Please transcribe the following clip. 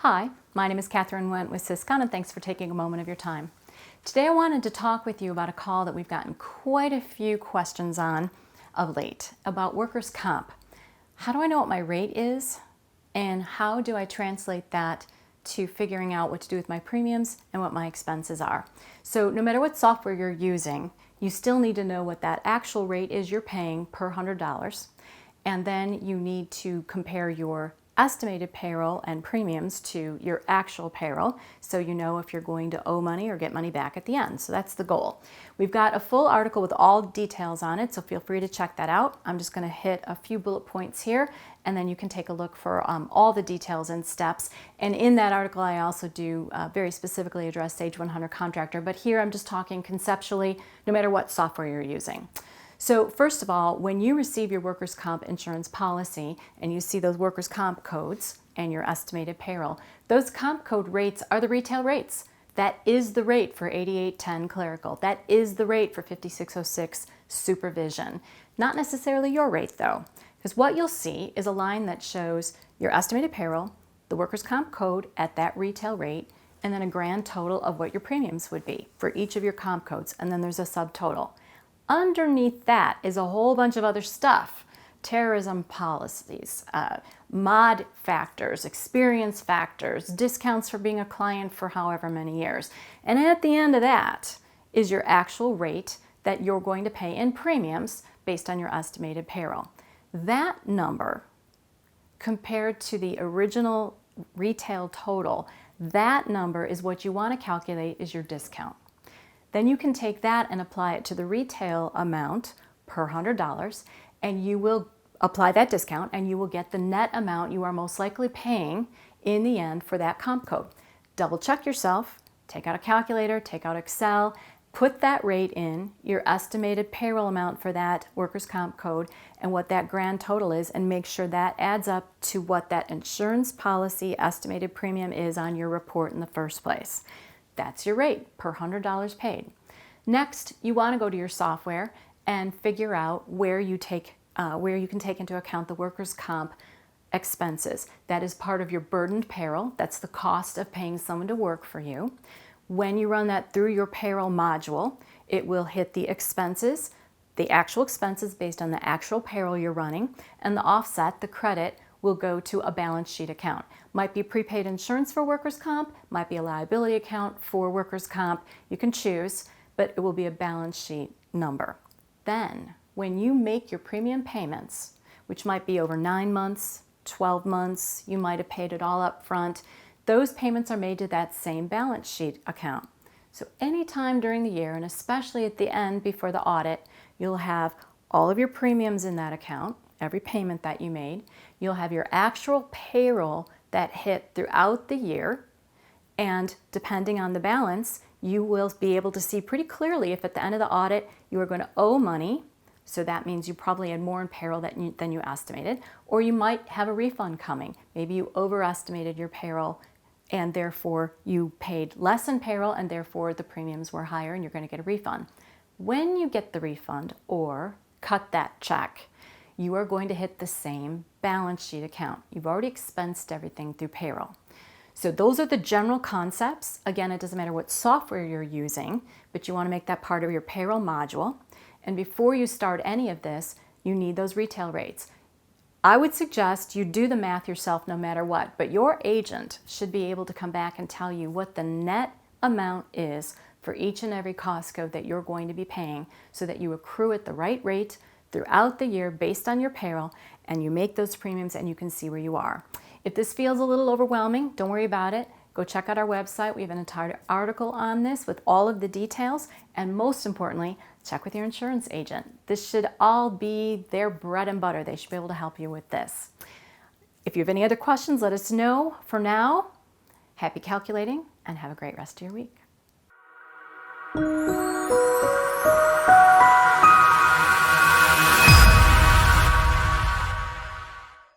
Hi, my name is Catherine Went with Syscon, and thanks for taking a moment of your time. Today I wanted to talk with you about a call that we've gotten quite a few questions on of late about workers' comp. How do I know what my rate is, and how do I translate that to figuring out what to do with my premiums and what my expenses are? So no matter what software you're using, you still need to know what that actual rate is you're paying per $100, and then you need to compare your estimated payroll and premiums to your actual payroll, so you know if you're going to owe money or get money back at the end. So that's the goal. We've got a full article with all details on it, so feel free to check that out. I'm just going to hit a few bullet points here, and then you can take a look for all the details and steps. And in that article, I also do very specifically address Sage 100 Contractor, but here I'm just talking conceptually, no matter what software you're using. So first of all, when you receive your workers' comp insurance policy and you see those workers' comp codes and your estimated payroll, those comp code rates are the retail rates. That is the rate for 8810 clerical. That is the rate for 5606 supervision. Not necessarily your rate though, because what you'll see is a line that shows your estimated payroll, the workers' comp code at that retail rate, and then a grand total of what your premiums would be for each of your comp codes, and then there's a subtotal. Underneath that is a whole bunch of other stuff. Terrorism policies, mod factors, experience factors, discounts for being a client for however many years. And at the end of that is your actual rate that you're going to pay in premiums based on your estimated payroll. That number compared to the original retail total, that number is what you want to calculate is your discount. Then you can take that and apply it to the retail amount per $100, and you will apply that discount and you will get the net amount you are most likely paying in the end for that comp code. Double check yourself, take out a calculator, take out Excel, put that rate in, your estimated payroll amount for that workers' comp code and what that grand total is, and make sure that adds up to what that insurance policy estimated premium is on your report in the first place. That's your rate per $100 paid. Next, you want to go to your software and figure out where you can take into account the workers' comp expenses. That is part of your burdened payroll. That's the cost of paying someone to work for you. When you run that through your payroll module, it will hit the expenses, the actual expenses based on the actual payroll you're running, and the offset, the credit, will go to a balance sheet account. Might be prepaid insurance for workers' comp, might be a liability account for workers' comp. You can choose, but it will be a balance sheet number. Then, when you make your premium payments, which might be over 9 months, 12 months, you might have paid it all up front, those payments are made to that same balance sheet account. So anytime during the year, and especially at the end before the audit, you'll have all of your premiums in that account, every payment that you made. You'll have your actual payroll that hit throughout the year, and depending on the balance, you will be able to see pretty clearly if at the end of the audit you are going to owe money, so that means you probably had more in payroll than you estimated, or you might have a refund coming. Maybe you overestimated your payroll and therefore you paid less in payroll and therefore the premiums were higher and you're going to get a refund. When you get the refund or cut that check, you are going to hit the same balance sheet account. You've already expensed everything through payroll. So those are the general concepts. Again, it doesn't matter what software you're using, but you want to make that part of your payroll module. And before you start any of this, you need those retail rates. I would suggest you do the math yourself no matter what, but your agent should be able to come back and tell you what the net amount is for each and every cost code that you're going to be paying so that you accrue at the right rate throughout the year based on your payroll, and you make those premiums and you can see where you are. If this feels a little overwhelming, don't worry about it. Go check out our website. We have an entire article on this with all of the details, and most importantly, check with your insurance agent. This should all be their bread and butter. They should be able to help you with this. If you have any other questions, let us know. For now, happy calculating and have a great rest of your week.